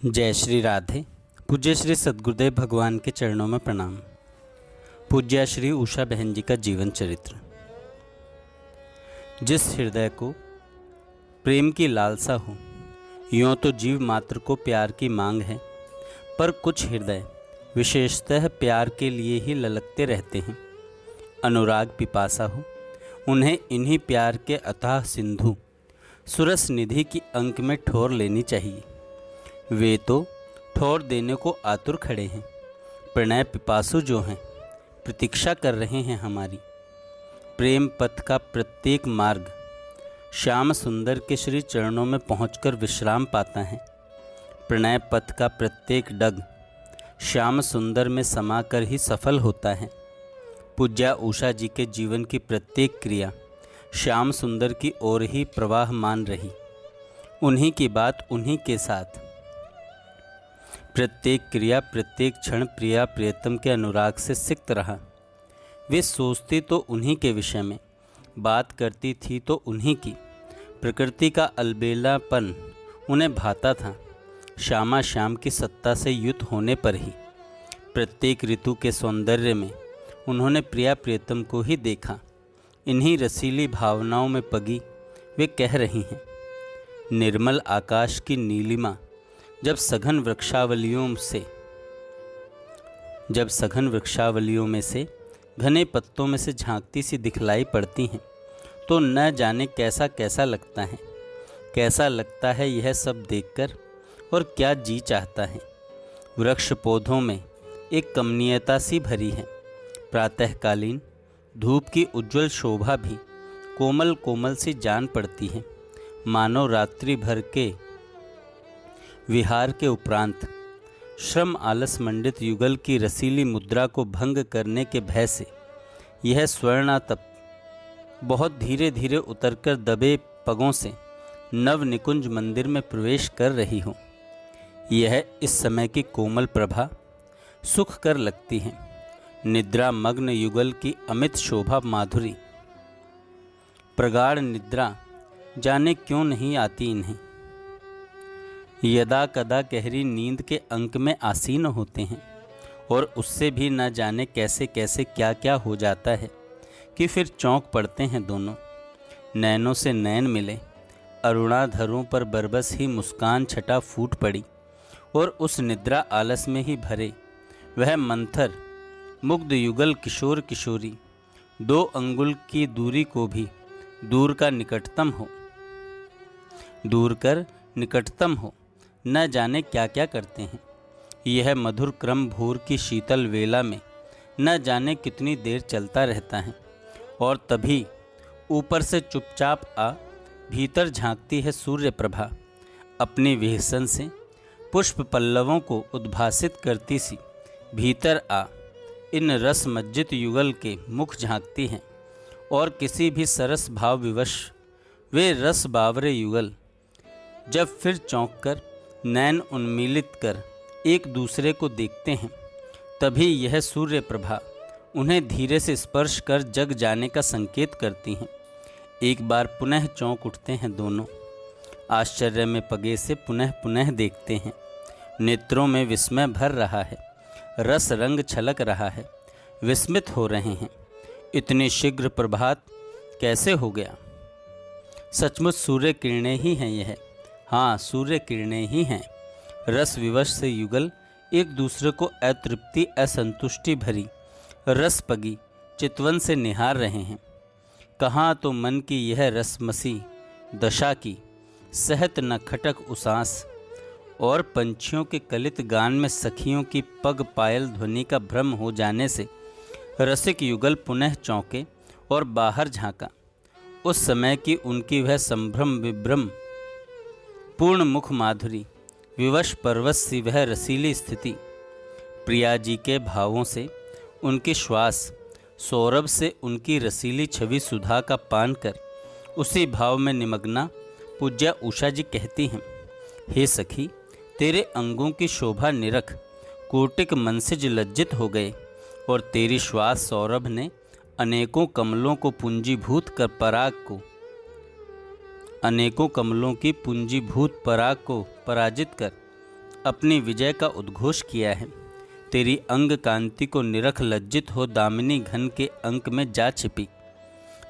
जय श्री राधे। पूज्य श्री सद्गुरुदेव भगवान के चरणों में प्रणाम। पूज्य श्री उषा बहन जी का जीवन चरित्र। जिस हृदय को प्रेम की लालसा हो, यों तो जीव मात्र को प्यार की मांग है, पर कुछ हृदय विशेषतः प्यार के लिए ही ललकते रहते हैं। अनुराग पिपासा हो, उन्हें इन्हीं प्यार के अथाह सिंधु सुरस निधि की अंक में ठोर लेनी चाहिए। वे तो ठोर देने को आतुर खड़े हैं। प्रणय पिपासु जो हैं, प्रतीक्षा कर रहे हैं हमारी। प्रेम पथ का प्रत्येक मार्ग श्याम सुंदर के श्री चरणों में पहुंचकर विश्राम पाता है। प्रणय पथ का प्रत्येक डग श्याम सुंदर में समाकर ही सफल होता है। पूज्या उषा जी के जीवन की प्रत्येक क्रिया श्याम सुंदर की ओर ही प्रवाह मान रही। उन्हीं की बात उन्हीं के साथ, प्रत्येक क्रिया प्रत्येक क्षण प्रिया प्रियतम के अनुराग से सिक्त रहा। वे सोचती तो उन्हीं के विषय में, बात करती थी तो उन्हीं की। प्रकृति का अलबेलापन उन्हें भाता था। श्यामा श्याम की सत्ता से युत होने पर ही प्रत्येक ऋतु के सौंदर्य में उन्होंने प्रिया प्रियतम को ही देखा। इन्हीं रसीली भावनाओं में पगी वे कह रही हैं, निर्मल आकाश की नीलिमा जब सघन वृक्षावलियों में से घने पत्तों में से झांकती सी दिखलाई पड़ती हैं, तो न जाने कैसा कैसा लगता है। कैसा लगता है यह सब देखकर, और क्या जी चाहता है। वृक्ष पौधों में एक कमनीयता सी भरी है। प्रातःकालीन धूप की उज्ज्वल शोभा भी कोमल कोमल सी जान पड़ती है। मानो रात्रि भर के विहार के उपरांत श्रम आलस मंडित युगल की रसीली मुद्रा को भंग करने के भय से यह स्वर्णातप बहुत धीरे धीरे उतरकर दबे पगों से नव निकुंज मंदिर में प्रवेश कर रही हो। यह इस समय की कोमल प्रभा सुख कर लगती है। निद्रा मग्न युगल की अमित शोभा माधुरी, प्रगाढ़ निद्रा जाने क्यों नहीं आती इन्हें। यदा कदा गहरी नींद के अंक में आसीन होते हैं, और उससे भी न जाने कैसे कैसे क्या क्या हो जाता है कि फिर चौंक पड़ते हैं दोनों। नैनों से नैन मिले, अरुणाधरों पर बरबस ही मुस्कान छटा फूट पड़ी, और उस निद्रा आलस में ही भरे वह मंथर मुग्ध युगल किशोर किशोरी 2 अंगुल की दूरी को भी दूर कर निकटतम हो न जाने क्या क्या करते हैं। यह मधुर क्रम भोर की शीतल वेला में न जाने कितनी देर चलता रहता है, और तभी ऊपर से चुपचाप आ भीतर झांकती है सूर्य प्रभा। अपनी विहसन से पुष्प पल्लवों को उद्भासित करती सी भीतर आ इन रस मज्जित युगल के मुख झांकती हैं, और किसी भी सरस भाव विवश वे रस बावरे युगल जब फिर चौंक कर नैन उन्मीलित कर एक दूसरे को देखते हैं, तभी यह सूर्य प्रभा उन्हें धीरे से स्पर्श कर जग जाने का संकेत करती हैं। एक बार पुनः चौंक उठते हैं दोनों। आश्चर्य में पगे से पुनः पुनः देखते हैं। नेत्रों में विस्मय भर रहा है, रस रंग छलक रहा है। विस्मित हो रहे हैं, इतनी शीघ्र प्रभात कैसे हो गया। सचमुच सूर्य किरणें ही हैं यह। हाँ, सूर्य किरणें ही हैं। रस विवश से युगल एक दूसरे को अतृप्ति असंतुष्टि भरी रस पगी चितवन से निहार रहे हैं। कहाँ तो मन की यह रसमसी दशा की सहत न खटक उसास, और पंछियों के कलित गान में सखियों की पग पायल ध्वनि का भ्रम हो जाने से रसिक युगल पुनः चौंके और बाहर झांका। उस समय की उनकी वह संभ्रम विभ्रम पूर्ण मुख माधुरी, विवश परवश सी वह रसीली स्थिति, प्रिया जी के भावों से उनकी श्वास, सौरभ से उनकी रसीली छवि सुधा का पान कर उसी भाव में निमग्ना पूज्या उषा जी कहती हैं, हे सखी, तेरे अंगों की शोभा निरख कोटिक मनसिज लज्जित हो गए, और तेरी श्वास सौरभ ने अनेकों कमलों को पूंजीभूत कर अनेकों कमलों की पूंजीभूत पराग को पराजित कर अपनी विजय का उद्घोष किया है। तेरी अंग कांति को निरख लज्जित हो दामिनी घन के अंक में जा छिपी।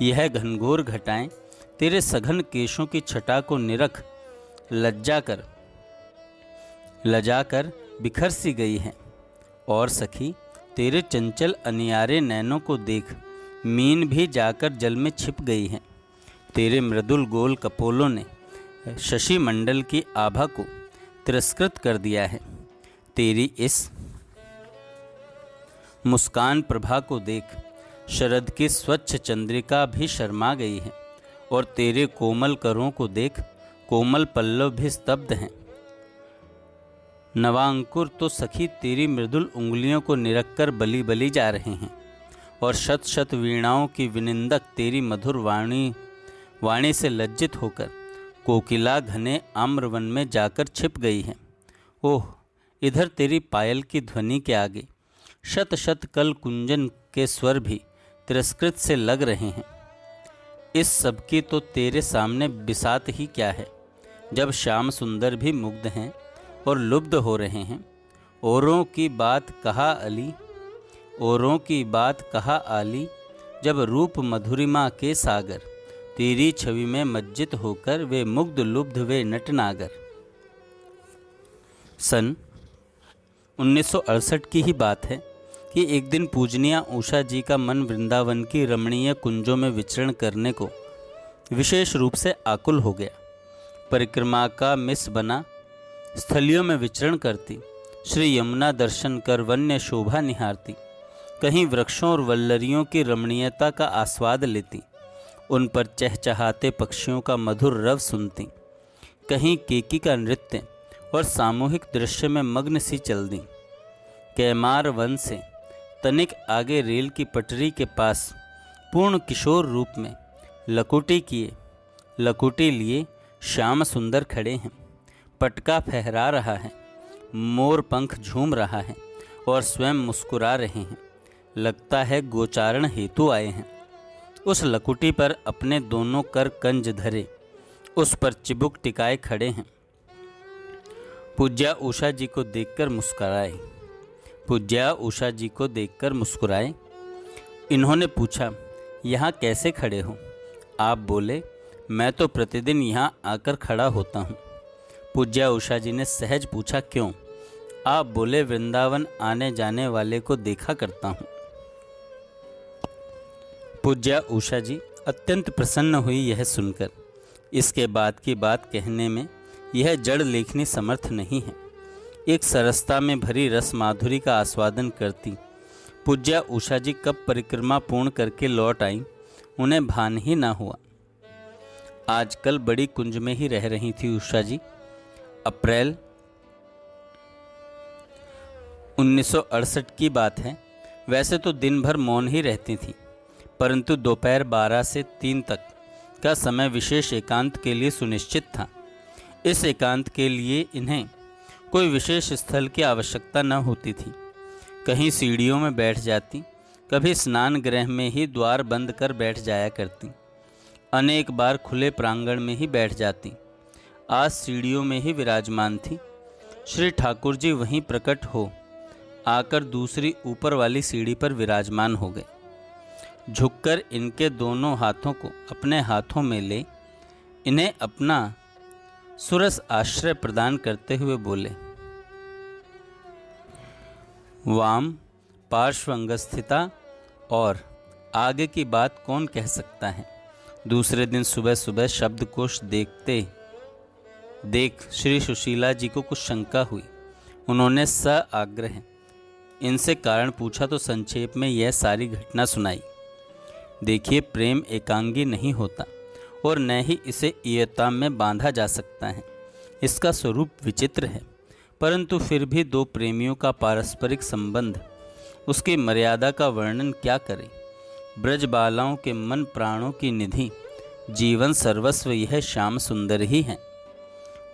यह घनघोर घटाएं तेरे सघन केशों की छटा को निरख लजा कर बिखर सी गई है। और सखी तेरे चंचल अनियारे नैनों को देख मीन भी जाकर जल में छिप गई है। तेरे मृदुल गोल कपोलों ने शशि मंडल की आभा को तिरस्कृत कर दिया है। तेरी इस मुस्कान प्रभा को देख शरद की स्वच्छ चंद्रिका भी शर्मा गई है। और तेरे कोमल करों को देख कोमल पल्लव भी स्तब्ध हैं। नवांकुर तो सखी तेरी मृदुल उंगलियों को निरख कर बली बली जा रहे हैं। और शत शत वीणाओं की विनिंदक तेरी मधुर वाणी से लज्जित होकर कोकिला घने आम्रवन में जाकर छिप गई है। ओह, इधर तेरी पायल की ध्वनि के आगे शत शत कल कुंजन के स्वर भी तिरस्कृत से लग रहे हैं। इस सब की तो तेरे सामने बिसात ही क्या है, जब श्याम सुंदर भी मुग्ध हैं और लुब्ध हो रहे हैं। औरों की बात कहा आली, जब रूप मधुरिमा के सागर तेरी छवि में मज्जित होकर वे मुग्ध लुब्ध वे नटनागर। सन 1968 की ही बात है कि एक दिन पूजनिया उषा जी का मन वृंदावन की रमणीय कुंजों में विचरण करने को विशेष रूप से आकुल हो गया। परिक्रमा का मिस बना स्थलियों में विचरण करती, श्री यमुना दर्शन कर वन्य शोभा निहारती, कहीं वृक्षों और वल्लरियों की रमणीयता का आस्वाद लेती, उन पर चहचहाते पक्षियों का मधुर रव सुनती, कहीं केकी का नृत्य और सामूहिक दृश्य में मग्न सी चल दी। कैमार वन से तनिक आगे रेल की पटरी के पास पूर्ण किशोर रूप में लकुटी लिए श्याम सुंदर खड़े हैं। पटका फहरा रहा है, मोर पंख झूम रहा है और स्वयं मुस्कुरा रहे हैं। लगता है गोचारण हेतु आए हैं। उस लकुटी पर अपने दोनों कर कंज धरे उस पर चिबुक टिकाए खड़े हैं। पूज्या उषा जी को देखकर मुस्कुराए। इन्होंने पूछा, यहाँ कैसे खड़े हो? आप बोले, मैं तो प्रतिदिन यहाँ आकर खड़ा होता हूँ। पूज्या उषा जी ने सहज पूछा, क्यों? आप बोले, वृंदावन आने जाने वाले को देखा करता हूँ। पूज्या उषा जी अत्यंत प्रसन्न हुई यह सुनकर। इसके बाद की बात कहने में यह जड़ लेखनी समर्थ नहीं है। एक सरसता में भरी रस माधुरी का आस्वादन करती पूज्या उषा जी कब परिक्रमा पूर्ण करके लौट आई, उन्हें भान ही ना हुआ। आजकल बड़ी कुंज में ही रह रही थी उषा जी। अप्रैल 1968 की बात है। वैसे तो दिन भर मौन ही रहती थी, परंतु दोपहर 12 से 3 तक का समय विशेष एकांत के लिए सुनिश्चित था। इस एकांत के लिए इन्हें कोई विशेष स्थल की आवश्यकता न होती थी। कहीं सीढ़ियों में बैठ जाती, कभी स्नान गृह में ही द्वार बंद कर बैठ जाया करती, अनेक बार खुले प्रांगण में ही बैठ जाती। आज सीढ़ियों में ही विराजमान थी। श्री ठाकुर जी वहीं प्रकट हो आकर दूसरी ऊपर वाली सीढ़ी पर विराजमान हो गए। झुककर इनके दोनों हाथों को अपने हाथों में ले इन्हें अपना सुरस आश्रय प्रदान करते हुए बोले, वाम पार्श्वंगस्थिता, और आगे की बात कौन कह सकता है। दूसरे दिन सुबह सुबह शब्दकोश देख श्री सुशीला जी को कुछ शंका हुई। उन्होंने सआग्रह इनसे कारण पूछा तो संक्षेप में यह सारी घटना सुनाई। देखिए, प्रेम एकांगी नहीं होता और न ही इसे इयता में बांधा जा सकता है। इसका स्वरूप विचित्र है, परंतु फिर भी दो प्रेमियों का पारस्परिक संबंध, उसकी मर्यादा का वर्णन क्या करें। ब्रज बालाओं के मन प्राणों की निधि, जीवन सर्वस्व यह श्याम सुंदर ही हैं।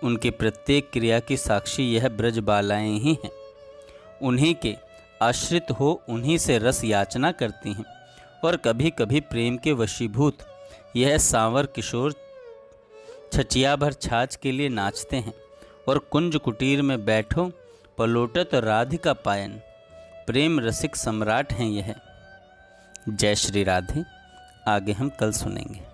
उनकी प्रत्येक क्रिया की साक्षी यह ब्रज बालाएं ही हैं। उन्हीं के आश्रित हो उन्हीं से रस याचना करती हैं और कभी कभी प्रेम के वशीभूत यह सांवर किशोर छचिया भर छाछ के लिए नाचते हैं और कुंज कुटीर में बैठो पलोटत राधिका पायन। प्रेम रसिक सम्राट हैं यह। जय श्री राधे। आगे हम कल सुनेंगे।